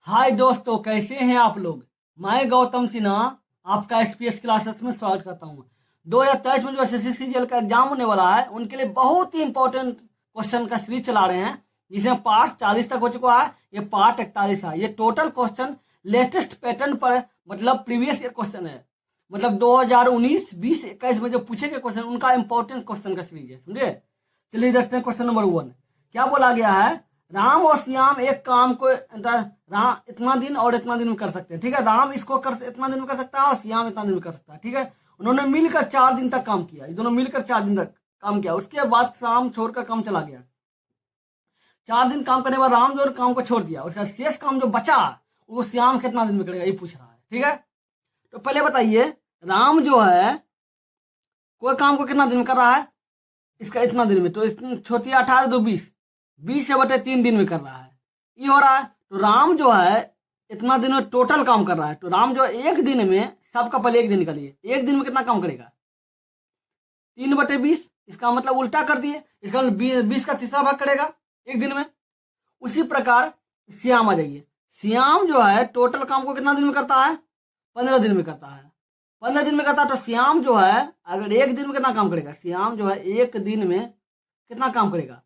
हाय दोस्तों, कैसे हैं आप लोग। मैं गौतम सिन्हा आपका एसपीएस क्लासेस में स्वागत करता हूं। 2023 में जो एसएससी सीजीएल का एग्जाम होने वाला है उनके लिए बहुत ही इंपॉर्टेंट क्वेश्चन का सीरीज चला रहे हैं, जिसमें पार्ट 40 तक हो चुका है। ये पार्ट 41 है। ये टोटल क्वेश्चन लेटेस्ट पैटर्न पर मतलब प्रीवियस ईयर क्वेश्चन है। मतलब 2019, 20, 21 में जो पूछे गए क्वेश्चन उनका इंपॉर्टेंट क्वेश्चन का सीरीज है, समझे। चलिए देखते हैं क्वेश्चन नंबर 1। क्या बोला गया है, राम और श्याम एक काम को राम इतना दिन और इतना दिन में कर सकते हैं। ठीक है, राम इसको कर इतना दिन में कर सकता है और श्याम इतना दिन में कर सकता है। ठीक है, उन्होंने मिलकर 4 दिन तक काम किया। दोनों मिलकर 4 दिन तक काम किया। उसके बाद श्याम छोड़कर काम चला गया। 4 दिन काम करने के बाद राम जो काम को छोड़ दिया, उसका शेष काम जो बचा वो श्याम कितना दिन में करेगा, ये पूछ रहा है। ठीक है, तो पहले बताइए, राम जो है कोई काम को कितना दिन में कर रहा है, इसका इतना दिन में, तो छोटी 18 2 20, 20 से बटे 3 दिन में कर रहा है, ये हो रहा है। तो राम जो है इतना दिन में टोटल काम कर रहा है। तो राम जो एक दिन में, सबका पहले एक दिन निकालिए, एक दिन में कितना काम करेगा, 3/20। इसका मतलब उल्टा कर दिए, इसका मतलब 20 का तीसरा भाग करेगा एक दिन में। उसी प्रकार श्याम आ जाइए, श्याम जो है टोटल काम को कितना दिन में करता है, 15 दिन में करता है। 15 दिन में करता है। तो श्याम जो है अगर एक दिन में कितना काम करेगा, श्याम जो है एक दिन में कितना काम करेगा,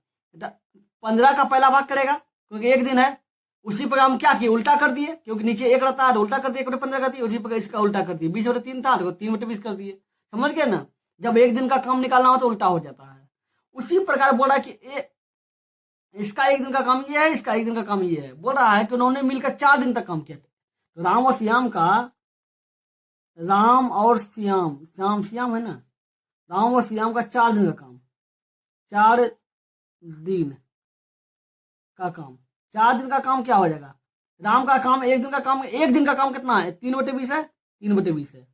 15 का पहला भाग करेगा, क्योंकि एक दिन है। उसी पर हम क्या किए, उल्टा कर दिए, क्योंकि नीचे एक रहता है, उल्टा कर दिए, 1/15 कर दिए। उसी पर इसका उल्टा कर दिए, 20/3 था तो 3/20 कर दिए। समझ गए ना, जब एक दिन का काम निकालना हो तो उल्टा हो जाता है। उसी प्रकार बोल रहा है कि इसका एक दिन का काम ये है, इसका एक दिन का काम ये है। बोल रहा है कि उन्होंने मिलकर 4 दिन तक काम किया था। तो राम और श्याम का, राम और श्याम, श्याम श्याम है ना, राम और श्याम का 4 दिन का काम, 4 दिन का काम, 4 दिन का काम क्या हो जाएगा। राम का काम एक दिन का काम, एक दिन का काम कितना है, 3/20 है, 3/20 है।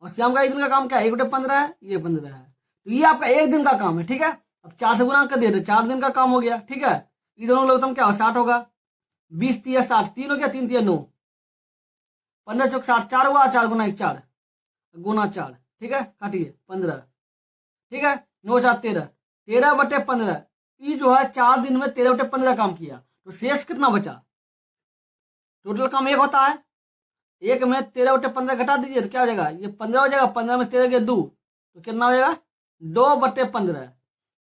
और श्याम का एक दिन का काम क्या है, 1/15 है, ये 15 है। तो ये आपका एक दिन का काम है। ठीक है, अब 4 से गुना कर दिए तो 4 दिन का काम हो गया। ठीक है, ये दोनों लोग तुम क्या हो, 60 होगा, 20 3 60, 3 हो गया, 3 3 9, 15 चौक 60, 4 हुआ, 4 गुना 1 4 गुना 4। ठीक है, काटिए 15। ठीक है, 9 4 13, 13/15। ये जो है 4 दिन में 13/15 काम किया। तो शेष कितना बचा, टोटल काम एक होता है, एक में 13/15 घटा दीजिए तो क्या हो जाएगा, ये 15 हो जाएगा। 15 में 13 गया 2, तो कितना हो जाएगा, 2/15।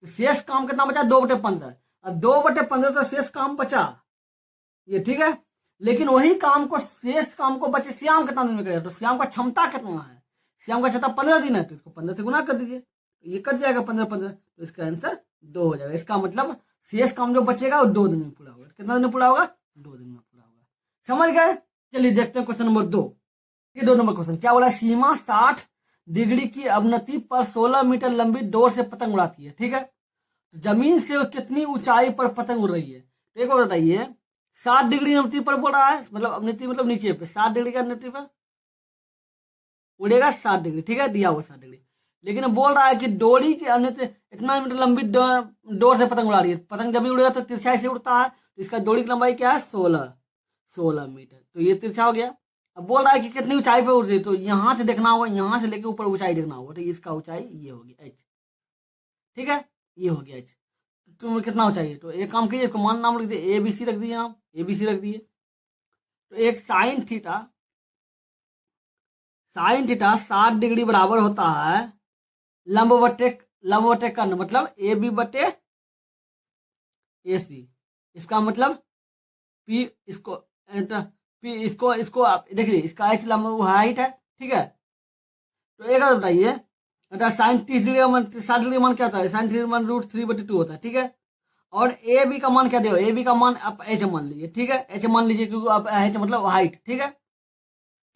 तो शेष काम कितना बचा, 2/15। अब 2/15 तो शेष काम बचा ये। ठीक है, लेकिन वही काम को, शेष काम को बचे श्याम कितना दिन में करेगा। तो श्याम का क्षमता कितना है, श्याम का क्षमता 15 दिन है, तो इसको 15 से गुना कर दीजिए, तो ये कट जाएगा 15/15। तो इसका आंसर 2 हो जाएगा। इसका मतलब शेष काम जो बचेगा वो 2 दिन में पूरा होगा। कितना दिन में पूरा होगा, 2 दिन में पूरा होगा। समझ गए। चलिए देखते हैं क्वेश्चन नंबर 2। ये 2 नंबर क्वेश्चन क्या बोला, सीमा 60 डिग्री की अवनति पर 16 मीटर लंबी डोर से पतंग उड़ाती है। ठीक है, तो जमीन से कितनी ऊंचाई पर पतंग उड़ रही है। तो एक बार बताइए, 60 डिग्री अवनति पर बोल रहा है, मतलब अवनति मतलब नीचे पे 60 डिग्री का अवनति पर उड़ेगा 60 डिग्री। ठीक है, दिया हुआ 60 डिग्री। लेकिन बोल रहा है कि डोरी की अवनति इतना मीटर लंबी डोर से पतंग उड़ा रही है। पतंग जब भी उड़ेगा तो तिरछाई से उड़ता है, तो इसका डोरी की लंबाई क्या है, 16 मीटर। तो ये तिरछा हो गया। अब बोल रहा है कि कितनी ऊंचाई पे उड़ रही है, तो यहां से देखना होगा, यहां से लेके ऊपर ऊंचाई देखना होगा। तो इसका ऊंचाई ये होगी h। ठीक है, ये हो गया h। तो कितना ऊंचाई है, तो एक काम कीजिए, इसको मान नाम लिख दिए, ABC रख दिए, आप ABC रख दिए। तो एक साइन थीटा 60 डिग्री बराबर होता है लंब बटे कर्ण, मतलब AB/AC। इसका मतलब P, इसको आप देखिए, इसका h लंब हाइट है। ठीक है, तो एक बात बताइए, साइन 30 डिग्री का मान, 60 डिग्री का मान क्या होता है, साइन 30 मान √3/2 होता है। ठीक है, और ए बी का मान क्या देगा, ए बी का मान आप h मान लीजिए। ठीक है, h मान लीजिए, क्योंकि आप h मतलब हाइट। ठीक है,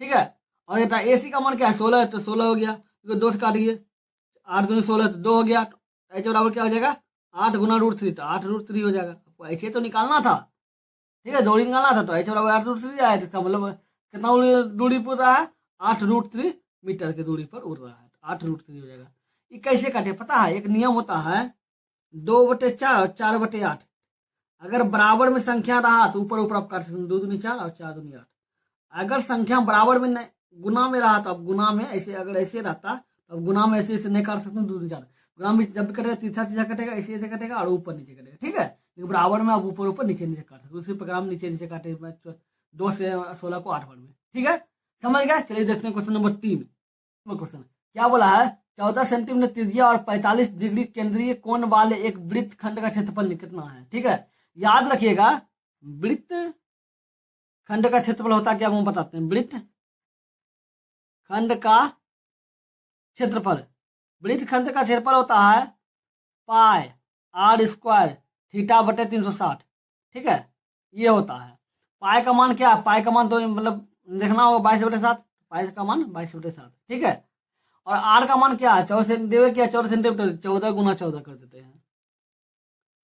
ठीक है, और ए सी का मान क्या है, 16 है, तो 16 हो गया, क्योंकि 2 से काटिए, 8 दूनी 16 तो 2 हो गया। तो h बराबर क्या हो जाएगा, 8 गुना √3, तो 8√3 हो जाएगा। आपको h तो निकालना था। ठीक है, दूरी निकालना था, तो h बराबर 8√3 आया। इसका मतलब कितना दूरी पर रहा है, 8√3 मीटर की दूरी पर उड़ रहा है, 8√3 हो जाएगा। ये कैसे काटे पता है, एक नियम होता है, 2/4 और 4/8। अगर बराबर में संख्या रहा तो ऊपर ऊपर आप काट सकते हैं, 2 दूनी 4 और 4 दूनी 8। अगर संख्या बराबर में नहीं, गुना में रहा तो अब गुना में ऐसे, अगर ऐसे रहता तो अब गुना में ऐसे ऐसे नहीं काट सकते, 2 दूनी 4। गुना में जब भी कटेगा तीसरा तीसरा कटेगा, ऐसे ऐसे कटेगा और ऊपर नीचे कटेगा। ठीक है, लेकिन बराबर में आप ऊपर ऊपर नीचे नीचे काट सकते, उसी प्रकार हम नीचे नीचे काटे 2 से 16 को 8 बार में, ठीक है, समझ गए। चलिए देखते हैं क्वेश्चन नंबर 3। क्वेश्चन क्या बोला है, 14 सेंटीमीटर त्रिज्या और 45 डिग्री केंद्रीय कोण वाले एक वृत्त खंड का क्षेत्रफल कितना है, ठीक है। याद रखिएगा, वृत्त खंड का क्षेत्रफल होता है क्या, हम बताते हैं। वृत्त खंड का क्षेत्रफल, वृत्त खंड का क्षेत्रफल होता है पाई आर स्क्वायर थीटा बटे 360, ठीक है, ये होता है। पाई का मान क्या है, पाई का मान तो मतलब देखना होगा 22/7, पाई का मान 22/7, ठीक है। और आर का मान क्या है, 14 सेंटीमीटर 14 गुना 14 कर देते हैं,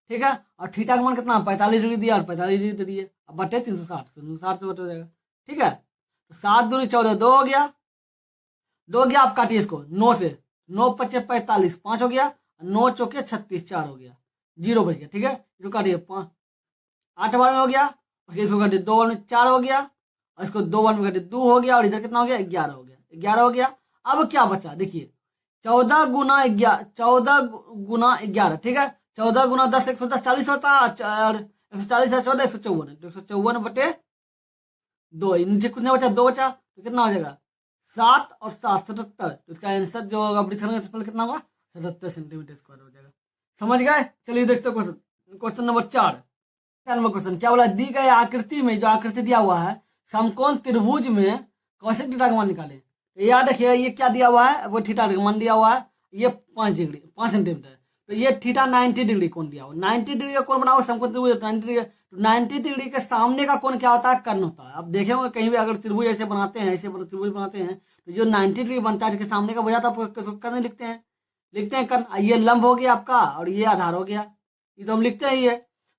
ठीक है। और थीटा का मान कितना, 45 डिग्री दिया और 45 डिग्री दिए, अब बटे 360 से बटे हो जाएगा, ठीक है। तो 7 दूनी 14, 2 हो गया, 2 गया, आप काटिए इसको 9 से, 9 पचे 45, 5 हो गया, 9 चौके 36, 4 हो गया, 0 बच गया, ठीक है। इसको काटिए 8 बार में हो गया, और इसको काटिए 2 बार में 4 हो गया, और इसको 2 बार में काटिए 2 हो गया, और इधर कितना हो गया 11 हो गया, 11 हो गया। अब क्या बचा देखिए, 14 गुना 11, 14 गुना 11, ठीक है। 14 गुना 10 110, 40 होता है, 140 है 14, 154 है, तो 154 बटे 2, नीचे कितना बचा, 2 बचा, तो कितना हो जाएगा 7 और 7 77, तो इसका आंसर जो होगा वृत्तखंड का क्षेत्रफल कितना होगा, 77 सेंटीमीटर स्क्वायर हो जाएगा, समझ गए। चलिए देखते हैं क्वेश्चन नंबर 4 नंबर क्वेश्चन क्या बोला, दी गई आकृति में, जो आकृति दिया हुआ है समकोण त्रिभुज में कौशिक थीटा का मान निकाले। तो याद रखिए, ये क्या दिया हुआ है, वो थीटा का मान दिया हुआ है, ये 5 सेंटीमीटर, तो ये थीटा 90 डिग्री कोण दिया हुआ, 90 डिग्री का कोण बनाओ समकोण त्रिभुज 90 डिग्री, तो 90 डिग्री के सामने का कोण क्या होता है, कर्ण होता है। अब देखे होंगे कहीं भी अगर त्रिभुज ऐसे बनाते हैं, ऐसे त्रिभुज बनाते हैं, तो जो 90 डिग्री बनता है, इसके सामने का वजह तो आपको कर्ण लिखते हैं कर्ण, ये लंब हो गया आपका और ये आधार हो गया, ये तो हम लिखते हैं ये।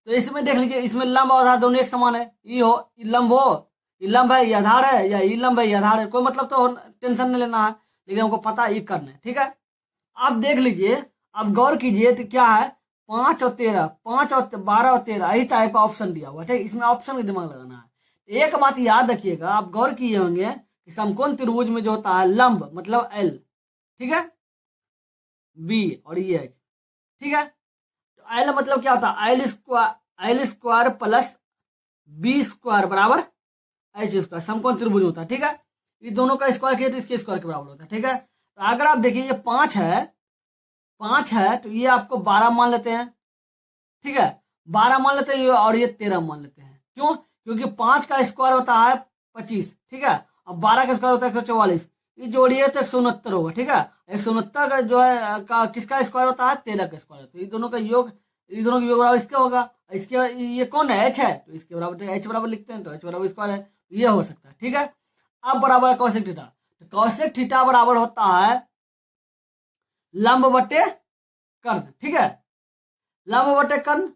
तो इसमें देख लीजिए, इसमें लंब और आधार दोनों एक समान है, ये हो ये लंब हो, ये लंब है ये आधार है, या ये लंब है ये आधार है, कोई मतलब तो टेंशन नहीं लेना है, लेकिन हमको पता ये करना है, ठीक है। अब देख लीजिए, अब गौर कीजिए, तो क्या है 5 और 13, 5 और 12 और 13 यही टाइप का ऑप्शन दिया हुआ है, ठीक, इसमें ऑप्शन का दिमाग लगाना है। एक बात याद रखिएगा, आप गौर किए होंगे कि समकोण त्रिभुज में जो होता है लंब मतलब एल, ठीक है, बी और ये एच, ठीक है। तो एल मतलब क्या होता है, L square plus B square बराबर एच स्क्वायर, समकोण त्रिभुज होता है, ठीक है। ये दोनों का स्क्वायर किया तो इसके स्क्वायर के बराबर होता है, ठीक है। तो अगर आप देखिए ये 5 है, तो ये आपको 12 मान लेते हैं, ठीक है, 12 मान लेते हैं और ये 13 मान लेते हैं, क्यों, क्योंकि 5 का स्क्वायर होता है 25, ठीक है, और 12 का स्क्वायर होता है 144, ये जोड़िए तो 169 होगा, ठीक है। 169 का जो है किसका स्क्वायर होता है, 13 का स्क्वायर, तो ये दोनों का योग, ये दोनों का योग बराबर इसका होगा, इसके ये कौन है, एच है, तो इसके बराबर एच बराबर लिखते हैं, तो एच बराबर स्क्वायर है, ये हो सकता है, ठीक है। अब बराबर कौशिक थीटा, तो कौशिक थीटा बराबर होता है लंब बटे कर्ण, ठीक है, लंब बटे कर्ण,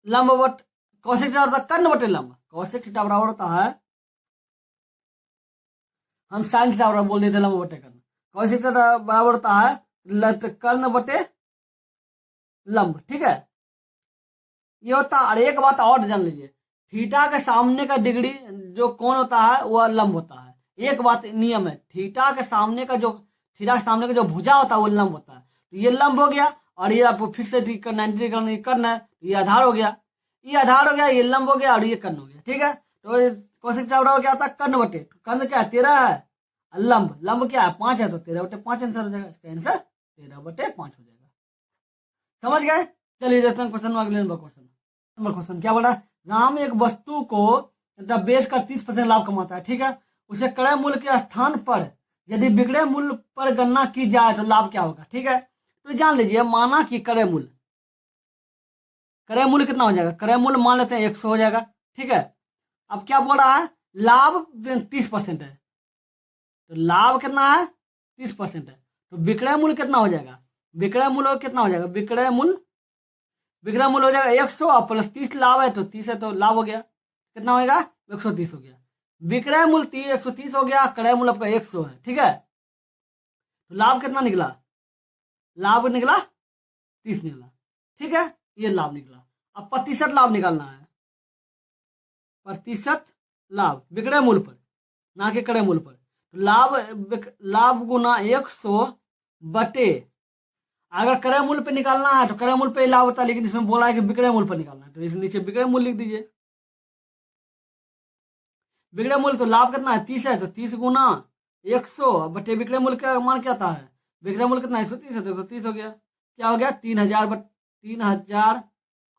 लंब बट कौशिक थीटा होता है कर्ण बटे लंब, कौशिक थीटा बराबर होता है, हम साइन थीटा बराबर बोल देते लंब बटे कर्ण, कौशिक थीटा बराबर होता है कर्ण बटे लंब, ठीक है, ये होता है। और एक बात और जान लीजिए, थीटा के सामने का डिग्री जो कोण होता है वह लंब होता है, एक बात नियम है, थीटा के सामने का जो भुजा होता है वो लंब होता है, तो ये लंब हो गया, और ये आपको फिक्स 90 डिग्री करना है, ये आधार हो गया, ये लंब हो गया, और ये कर्ण हो गया, ठीक है। तो कौशिक थीटा बराबर क्या होता है, कर्ण बटे, कर्ण क्या है 13 है, लंब क्या है 5 है, तो 13 बटे 5 आंसर हो जाएगा, इसका आंसर 13 बटे 5 हो जाएगा, समझ गए। चलिए देखते हैं क्वेश्चन, अगले नंबर क्वेश्चन क्या बोला, राम एक वस्तु को बेचकर 30% लाभ कमाता है, ठीक है, उसे क्रय मूल्य के स्थान पर यदि विक्रय मूल्य पर गणना की जाए तो लाभ क्या होगा, ठीक है। तो जान लीजिए, माना कि क्रय मूल्य कितना हो जाएगा, क्रय मूल्य मान लेते हैं 100 हो जाएगा, ठीक है। अब क्या बोल रहा है, लाभ 30% है, तो लाभ कितना है 30% है, तो विक्रय मूल्य कितना हो जाएगा, विक्रय मूल्य कितना हो जाएगा, विक्रय मूल्य हो जाएगा 100 और प्लस 30 लाभ है, तो 30 है तो लाभ हो गया, कितना होगा 130 हो गया, विक्रय मूल्य 130 हो गया, क्रय मूल्य आपका 100 है, ठीक है। तो लाभ कितना निकला, लाभ निकला 30 निकला, ठीक है, ये लाभ निकला। अब प्रतिशत लाभ निकालना है, प्रतिशत लाभ विक्रय मूल्य पर ना कि क्रय मूल्य पर, लाभ गुना 100 बटे, अगर क्रय मूल्य पे निकालना है तो क्रय मूल्य पे लाभ होता है, लेकिन इसमें बोला है कि विक्रय मूल्य पर निकालना है, तो इस नीचे विक्रय मूल्य लिख दीजिए, विक्रय मूल्य तो लाभ कितना है 30 है, तो 30 गुना 100 बटे विक्रय मूल्य का मान क्या आता है, विक्रय मूल्य कितना 130 है, तो 130 हो गया। क्या हो गया 3000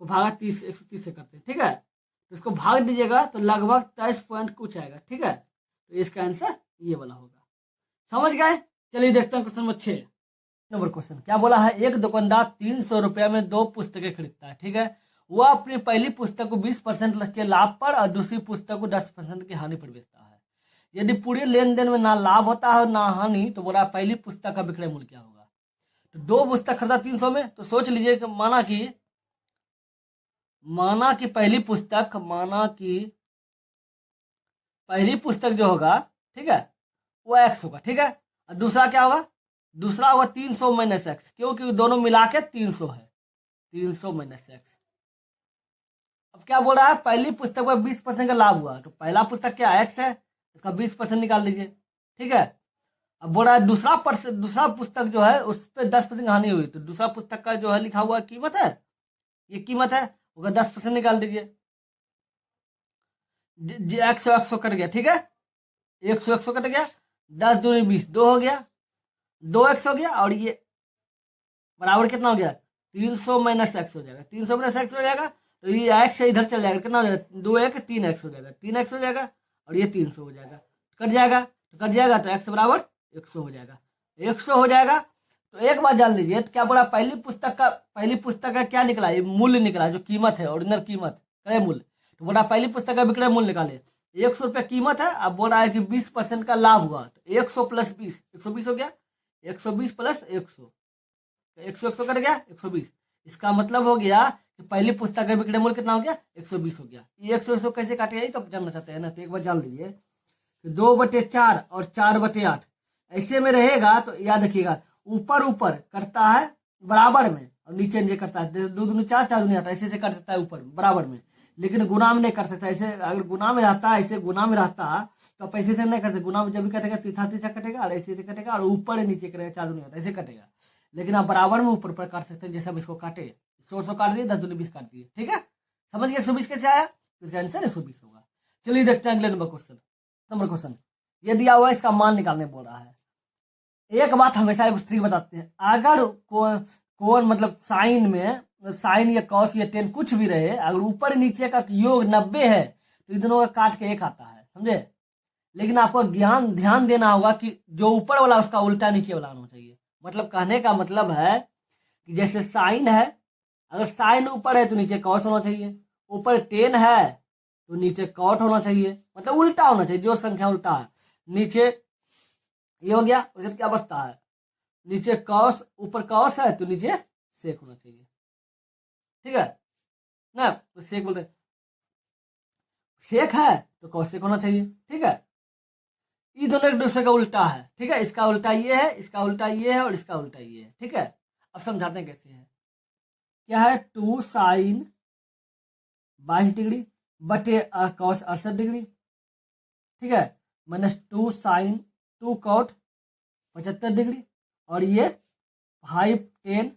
को भागा 30 130 से करते हैं, ठीक है। तो इसको भाग दीजिएगा तो लगभग 23 पॉइंट कुछ आएगा, ठीक है। तो इसका आंसर ये वाला होगा। समझ गए। चलिए देखते हैं क्वेश्चन नंबर 6 नंबर क्वेश्चन क्या बोला है। एक दुकानदार 300 रुपया में 2 पुस्तकें खरीदता है, ठीक है। वह अपनी पहली पुस्तक को 20% के लाभ पर और दूसरी पुस्तक को 10% की हानि पर बेचता है। यदि पूरे लेन देन में ना लाभ होता है ना हानि, तो बोला पहली पुस्तक का विक्रय मूल्य क्या होगा। तो 2 पुस्तक खरीदा 300 में, तो सोच लीजिए कि माना कि पहली पुस्तक जो होगा, ठीक है, वो x होगा, ठीक है। और दूसरा क्या होगा, दूसरा होगा 300 माइनस एक्स, क्योंकि दोनों मिला के 300 है, 300 माइनस एक्स। अब क्या बोल रहा है, पहली पुस्तक पर 20% का लाभ हुआ, तो पहला पुस्तक क्या x है, इसका 20% निकाल लीजिए, ठीक है। अब बोल रहा है दूसरा पुस्तक जो है उस पर 10% हानि हुई, तो दूसरा पुस्तक का जो है लिखा हुआ कीमत है, ये कीमत है, होगा 10% निकाल दीजिए। एक्स कट गया, ठीक है, 100 कट गया, 10 दूनी 20, 2 हो गया, 2x हो गया, और ये बराबर कितना हो गया 300 माइनस एक्स हो जाएगा, 300 माइनस एक्स हो जाएगा, तो ये एक्स इधर चल जाएगा, कितना हो जाएगा 2 3x हो जाएगा, 3x हो जाएगा, और ये 300 हो जाएगा, कट जाएगा तो x बराबर 100 हो जाएगा, 100 हो जाएगा। तो एक बात जान लीजिए, तो क्या बोला पहली पुस्तक का क्या निकला, ये मूल्य निकला, जो कीमत है, ओरिजिनल कीमत, क्रय मूल्य। तो बोला पहली पुस्तक का विक्रय मूल्य निकाले, 100 रुपया कीमत है। अब बोल रहा है कि 20% का लाभ हुआ, तो 100 प्लस 20 120 हो गया, 120 प्लस 100 कट गया 120। इसका मतलब हो गया कि पहली पुस्तक का विक्रय मूल्य कितना हो गया 120 हो गया। ये 100 कैसे काटेगा ये तो जानना चाहते हैं ना, तो एक बार जान लीजिए, 2/4 और 4/8 ऐसे में रहेगा, तो याद रखिएगा ऊपर करता है बराबर में, और नीचे करता है, 2 दूनी 4 4 दूनी 8 ऐसे कर सकता है ऊपर बराबर में, लेकिन गुना में नहीं कर सकता। ऐसे अगर गुना में रहता है, ऐसे गुना में रहता तो पैसे से नहीं कर सकते, गुना में जब भी कटेगा तीखा कटेगा, और ऐसे कटेगा, और ऊपर नीचे करेगा 4 दूनी 8 ऐसे कटेगा। लेकिन आप बराबर में ऊपर काट सकते हैं, जैसे हम इसको काटे 100 काट दिए, 10 दूनी 20 काट दिए, ठीक है। समझ गए 120 कैसे आया, तो इसका आंसर 120 होगा। चलिए देखते हैं अगले नंबर क्वेश्चन। ये दिया हुआ इसका मान निकालने बोल रहा है। एक बात हमेशा एक स्त्री बताते हैं, अगर कौन मतलब साइन या कॉस या टेन कुछ भी रहे, अगर ऊपर नीचे का योग 90 है, तो इन दोनों का काट के 1 आता है, समझे। लेकिन आपको ध्यान देना होगा कि जो ऊपर वाला उसका उल्टा नीचे वाला होना चाहिए। मतलब कहने का मतलब है कि जैसे साइन है, अगर साइन ऊपर है तो नीचे कॉस होना चाहिए, ऊपर टेन है तो नीचे कॉट होना चाहिए, मतलब उल्टा होना चाहिए, जो संख्या उल्टा है नीचे ये हो गया। उधर क्या बचता है, नीचे कॉस, ऊपर कॉस है तो नीचे सेक होना चाहिए, ठीक है ना। तो सेक बोलते सेक है तो कॉसेक होना चाहिए, ठीक है। ये दोनों एक दूसरे का उल्टा है, ठीक है। इसका उल्टा ये है, इसका उल्टा ये है, और इसका उल्टा ये है, ठीक है। अब समझाते हैं कैसे है। क्या है 2 साइन 22 डिग्री बटे कॉस 68 डिग्री, ठीक है, माइनस 2 साइन 2 कॉट 75 डिग्री, और ये 5 10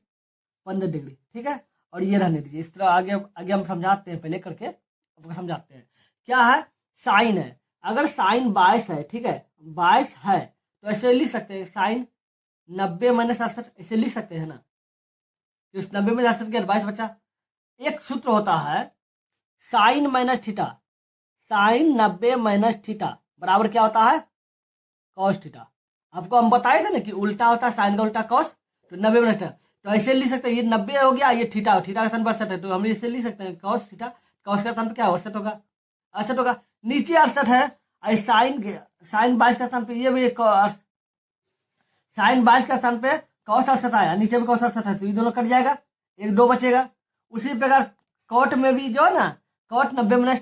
15 डिग्री, ठीक है। और ये रहने दीजिए, इस तरह आगे हम समझाते हैं, पहले करके आपको समझाते हैं। क्या है साइन है, अगर साइन 22 है, ठीक है, 22 है तो ऐसे लिख सकते हैं, साइन 90 माइनस 68 ऐसे लिख सकते हैं ना। तो इस 90 में 68 के 22 बचा। एक सूत्र होता है sine minus theta, sine 90 minus theta बराबर क्या होता है कॉस थीटा। आपको हम बताए थे ना कि उल्टा होता है साइन का उल्टा कॉस, तो 90 माइनस थीटा, तो ऐसे लिख सकते हैं, ये 90 हो गया, ये थीटा का स्थान पर 68 है, तो हम इसे लिख सकते हैं कॉस थीटा, कॉस का स्थान पर क्या 68 होगा, 68 होगा। नीचे 68 है, साइन 22 का स्थान पे ये भी साइन 22 का स्थान पे कॉस 68 आया, नीचे भी कॉस 68 है, तो ये दोनों कट जाएगा, 1 2 बचेगा। उसी प्रकार कॉट में भी जो है ना, कॉट 90 माइनस,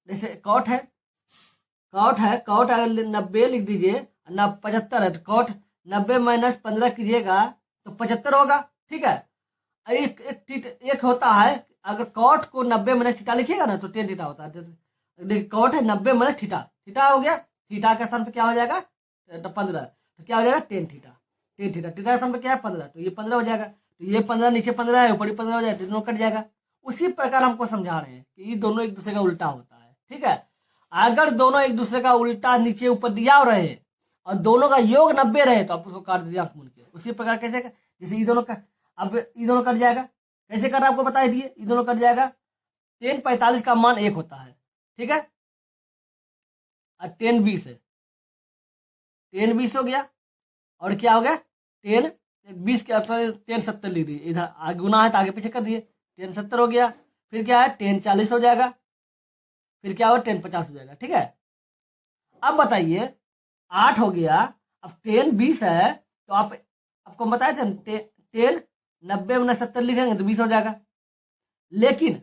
जैसे कॉट है कॉट अगर 90 लिख दीजिए, 75 है, तो कॉट 90 माइनस 15 कीजिएगा तो 75 होगा, ठीक है। एक होता है, अगर कॉट को 90 माइनस थीटा लिखिएगा ना तो 10 थीटा होता है। देखिए कॉट है 90 माइनस थीटा हो गया, थीटा के स्थान पे क्या हो जाएगा 15, तो क्या हो जाएगा 10 थीटा, थीटा के स्थान पे क्या है 15, तो ये 15 हो जाएगा, तो ये 15 नीचे 15 है, ऊपर 15 हो जाएगा, तो दोनों कट जाएगा। उसी प्रकार हमको समझा रहे हैं कि ये दोनों एक दूसरे का उल्टा होता है, ठीक है। अगर दोनों एक दूसरे का उल्टा नीचे ऊपर दिया रहे और दोनों का योग 90 रहे तो आप उसको काट दीजिए आंख मूंद के। उसी प्रकार कैसे, जैसे ये दोनों का, अब ये दोनों कट जाएगा, कैसे कट आपको बता दिए, ये दोनों कट जाएगा। 10 45 का मान 1 होता है, ठीक है, और 10 20 है, 10 20 हो गया, और क्या हो गया 10 20 के अर्थात 10 70 लिख दिए, इधर आगे गुना है तो आगे पीछे कर दिए, 10 70 हो गया। फिर क्या है 10 40 हो जाएगा, फिर क्या होगा 10 50 हो जाएगा, ठीक है। अब बताइए 8 हो गया, अब 10 20 है तो आप, आपको बताए थे 10 90 में 70 लिखेंगे तो 20 हो जाएगा, लेकिन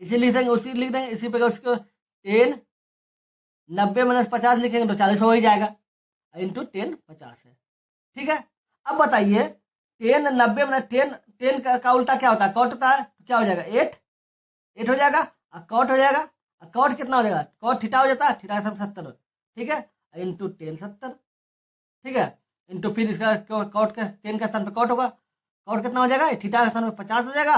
इसे लिख देंगे, उसी लिख देंगे इसी प्रकार उसको 10 90 में 50 लिखेंगे तो 40 हो ही जाएगा, इंटू 10 50 है, ठीक है। अब बताइए 10 90 में 10 का उल्टा क्या होता है, कॉट होता है, तो क्या हो जाएगा 8 हो जाएगा, और कॉट हो जाएगा, कॉट कितना हो जाएगा, कॉट थीटा हो जाता है, थीटा का 70, ठीक है, इंटू 10 70, ठीक है, इंटू फिर इसका कॉट का 10 का स्थान पे कॉट होगा, कॉट कितना हो जाएगा, थीटा का स्थान पे 50 हो जाएगा,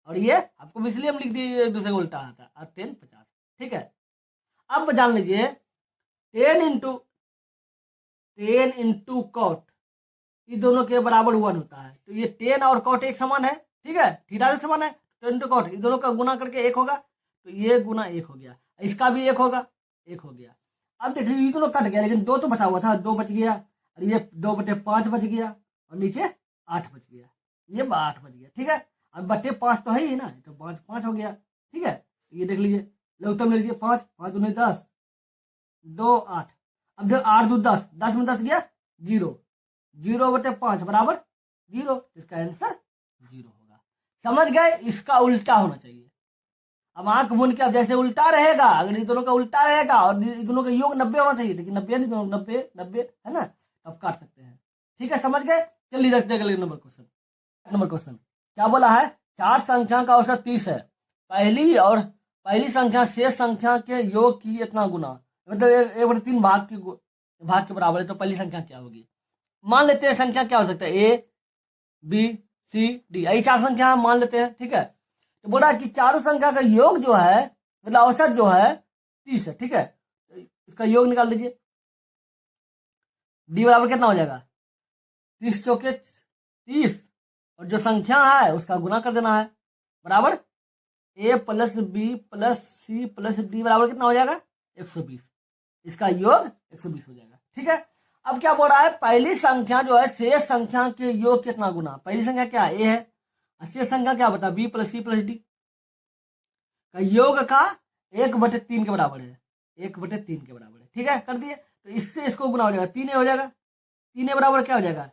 और ये आपको इसलिए हम लिख दिए एक दूसरे को उल्टा आता है, और 10 50, ठीक है। अब जान लीजिए 10 इंटू कॉट, ये दोनों के बराबर 1 होता है, तो ये 10 और कॉट एक समान है, ठीक है, थीटा एक समान है, 10 इंटू कॉट, ये दोनों का गुना करके 1 होगा, तो ये गुना 1 हो गया, इसका भी 1 होगा, 1 हो गया। अब देख लीजिए ये दोनों कट गया, लेकिन 2 तो बचा हुआ था, 2 बच गया, और ये 2/5 बच गया, और नीचे 8 बच गया, ये 8 बच गया, ठीक है। अब बटे 5 तो है ही ना, तो 5 5 हो गया, ठीक है। ये देख लीजिए लघुत्तम ले लीजिए, 5 5 दूनी 10, 2 8, अब जो 8 2 10, 10 में 10 गया 0, 0/5 बराबर 0, इसका आंसर 0 होगा। समझ गए, इसका उल्टा होना चाहिए। अब आंख मूंद के, अब जैसे उल्टा रहेगा, अगर ये दोनों का उल्टा रहेगा और ये दोनों का योग 90 होना चाहिए, लेकिन 90 नहीं, दोनों 90 90 है ना, अब काट सकते हैं, ठीक है, समझ गए। चलिए रखते हैं अगले नंबर क्वेश्चन क्या बोला है, 4 संख्या का औसत 30 है, पहली संख्या शेष संख्या के योग की इतना गुना, मतलब 1/3 भाग के बराबर है, तो पहली संख्या क्या होगी। मान लेते हैं संख्या क्या हो सकता है, ए बी सी डी, यही 4 संख्या मान लेते हैं, ठीक है। तो बोला कि चारों संख्या का योग जो है, मतलब औसत जो है 30 है, ठीक है, तो इसका योग निकाल लीजिए, डी बराबर कितना हो जाएगा 30 चौके 30, और जो संख्या है उसका गुना कर देना है, बराबर A plus B plus C plus D बराबर कितना हो जाएगा 120, इसका योग 120 हो जाएगा, ठीक है। अब क्या बोल रहा है, पहली संख्या जो है शेष संख्या के योग कितना गुना, पहली संख्या क्या है, ए है, शेष संख्या क्या बता, B plus C plus D का योग का 1/3 के बराबर है, 1/3 के बराबर है, ठीक है, कर दिए। तो इससे इसको गुना हो जाएगा, 3 हो जाएगा, 3 बराबर क्या हो जाएगा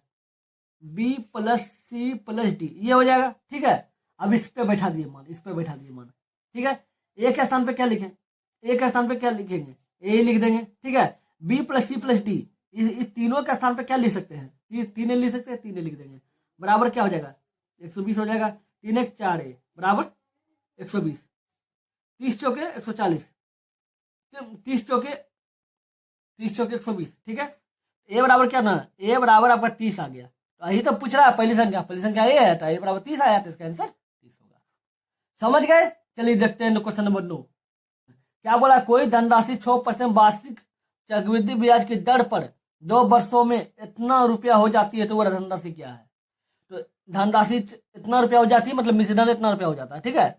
B plus C plus D, ये हो जाएगा, ठीक है। अब इस पे बैठा दिए मान, इस पे बैठा दिए मान, ठीक है। ए के स्थान पे क्या लिखें, ए के स्थान पे क्या लिखेंगे, ए लिख देंगे, ठीक है। B plus C plus D, इस तीनों के स्थान पे क्या लिख सकते हैं, तीन लिख सकते हैं, 3 लिख देंगे, बराबर क्या हो जाएगा 120 हो जाएगा, 3 1 4 बराबर 120, 30 चौके 140, 30 चौके 120, ठीक है। ए बराबर क्या ना, ए बराबर आपका 30 आ गया, तो यही तो पूछ रहा है, पहली संख्या ए है, तो ए बराबर 30 आया, तो इसका आंसर 30 होगा। समझ गए। चलिए देखते हैं क्वेश्चन नंबर 9 क्या बोला, कोई धनराशि 6% वार्षिक चक्रवृद्धि ब्याज की दर पर 2 वर्षों में इतना रुपया हो जाती है, तो वह धनराशि क्या है। तो धनराशि इतना रुपया हो जाती है, मतलब मिश्रधन इतना रुपया हो जाता है, ठीक है।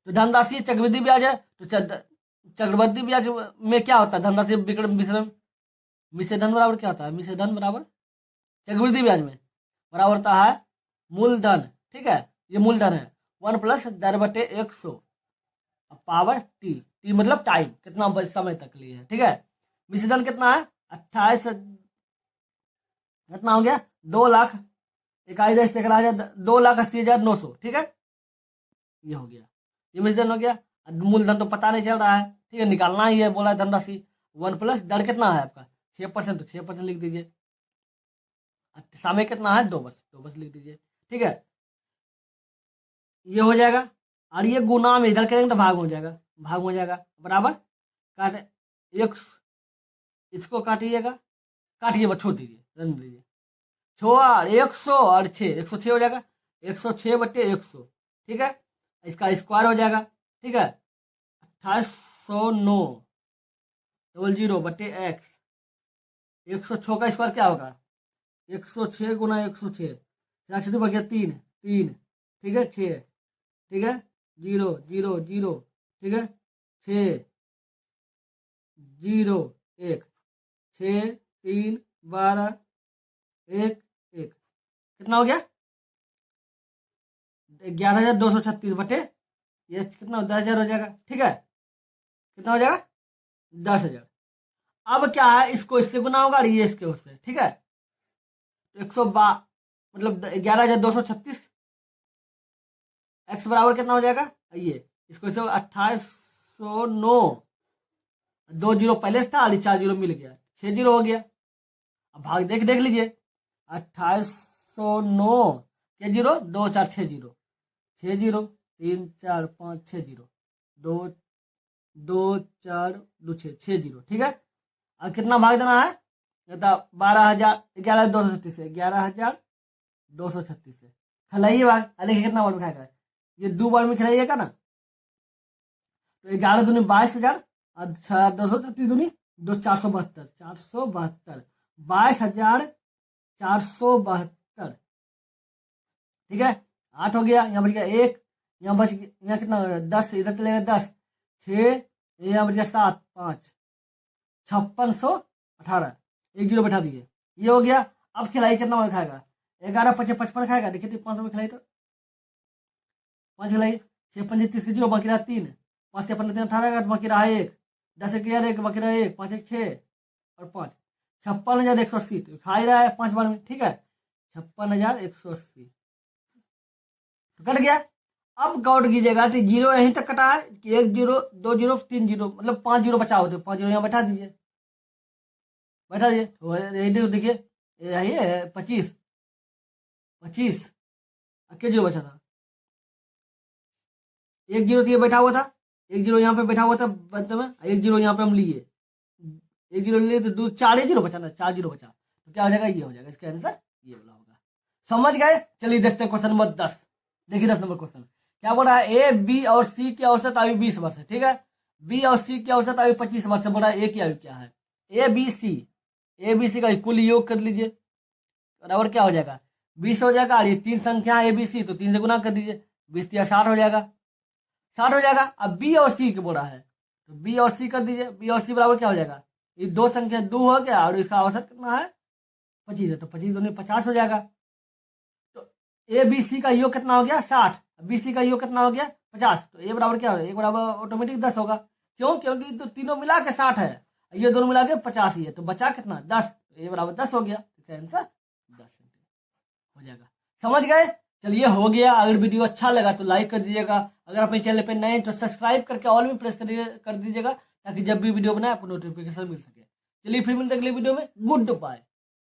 तो धनराशि चक्रवृद्धि ब्याज है, तो चक्रवृद्धि ब्याज में क्या होता है, धनराशि मिश्रण, मिश्रधन बराबर क्या होता है, मिश्रधन बराबर चक्रवृद्धि ब्याज में बराबर होता है मूलधन, ठीक है, ये मूलधन है 1 + 10/100 पावर टी, टी मतलब टाइम, कितना समय तक लिए है, ठीक है। मिश्रधन कितना है 28, कितना हो गया 2 लाख 2,80,900, ठीक है, ये हो गया, ये मिश्रधन हो गया। मूलधन तो पता नहीं चल रहा है, ठीक है, निकालना ही है, बोला धनराशि 1 + दर कितना है आपका 6%, तो 6% लिख दीजिए, समय कितना है 2 वर्ष, 2 वर्ष लिख दीजिए, ठीक है, ये हो जाएगा। और ये गुना में इधर करेंगे तो भाग हो जाएगा, बराबर काट एक, इसको काटिएगा, काटिए बस छोड़ दीजिए, रन दीजिए, 100 और 6 106 हो जाएगा, 106/100, ठीक है, इसका स्क्वायर हो जाएगा, ठीक है, 28 109 00 बटे x। 106 का स्क्वायर क्या होगा? 106 गुना 106, 6 बच गया 3 3, ठीक है 6, ठीक है 0 0 0, ठीक है 6 0 1, 6 3 12 1 1, कितना हो गया? 11,236 बटे ये कितना 10,000 हो जाएगा, ठीक है कितना हो जाएगा? 10,000। अब क्या है, इसको इससे गुना होगा और ये इसके उससे, ठीक है। तो 112 मतलब 11,236 x बराबर कितना हो जाएगा? ये इसको इससे 2809, 2 जीरो पहले से था और 4 जीरो मिल गया, 6 जीरो हो गया। अब भाग देख लीजिए, 2809 के zero 2 4 6 zero, 6 zero 3 4 5 6 zero, 2 2 4 2 6 6 zero, ठीक है। अब कितना भाग देना है? 12,000 11,236 से 11,236 से खिलाइए भाग, देखिए कितना बार में खाएगा, ये 2 बार में खिलाइएगा ना, तो 11 दूनी 22,000 और 236 दूनी 2 472 472 22,472, ठीक है 8 हो गया, यहाँ बच गया 1, यहाँ बच गया, यहाँ कितना 10 इधर चलेगा 10 6, यहाँ बच गया 7 5 5618, 1 जीरो बैठा दिए, ये हो गया। अब खिलाई कितना में खाएगा? 11 5 55 खाएगा, देखिए 500 में खिलाई तो 5 खिलाई 6 5 30 के जीरो, बाकी रहा 3, 5 से 15 18 बाकी रहा 1, 10 1 1 बाकी रहा 1, 5 1 6 और 5 56,180, तो खा ही रहा है 5 बार में, ठीक है 56,180 तो कट गया। अब काउंट कीजिएगा तो जीरो यहीं तक कटा है कि 1 जीरो 2 जीरो 3 जीरो, मतलब 5 जीरो बचा होते, 5 जीरो यहाँ बैठा दीजिए, बैठा दीजिए तो देखिए ये 25 25 के जीरो बचा था, 1 जीरो तो ये बैठा हुआ था, 1 जीरो यहाँ पे बैठा हुआ था बंद में, 1 जीरो यहाँ पे हम लिए, 1 जीरो लिए तो 2 4 जीरो बचा ना, 4 जीरो बचा, तो क्या हो जाएगा? ये हो जाएगा, इसका आंसर ये वाला होगा। समझ गए? चलिए देखते हैं क्वेश्चन नंबर 10। देखिए 10 नंबर क्वेश्चन क्या बोल रहा है? ए बी और सी की औसत आयु 20 वर्ष है, ठीक है। बी और सी की औसत आयु 25 वर्ष है। बोल रहा है ए की आयु क्या है? ए बी सी का कुल योग कर लीजिए, बराबर क्या हो जाएगा? 20 हो जाएगा, और ये 3 संख्या ए बी सी, तो 3 से गुना कर दीजिए, 20 या 60 हो जाएगा, 60 हो जाएगा। अब बी और सी के बोल रहा है, तो बी और सी कर दीजिए, बी और सी बराबर क्या हो जाएगा? ये 2 संख्या 2 हो गया, और इसका औसत कितना है? 25 है, तो 25 दूनी 50 हो जाएगा। तो ए बी सी का योग कितना हो गया? 60, बी सी का योग कितना हो गया? 50, तो ए बराबर क्या हो गया? ए बराबर ऑटोमेटिक 10 होगा, क्यों? क्योंकि तो तीनों मिला के 60 है, ये दोनों मिला के 50 ही है, तो बचा कितना? 10, तो ए बराबर 10 हो गया, इसका आंसर 10 हो जाएगा। समझ गए? चलिए हो गया। अगर वीडियो अच्छा लगा तो लाइक कर दीजिएगा, अगर अपने चैनल पे नए हैं तो सब्सक्राइब करके ऑल में प्रेस कर दीजिएगा, ताकि जब भी वीडियो बनाए आपको नोटिफिकेशन मिल सके। चलिए फिर मिलते हैं अगले वीडियो में। Good bye.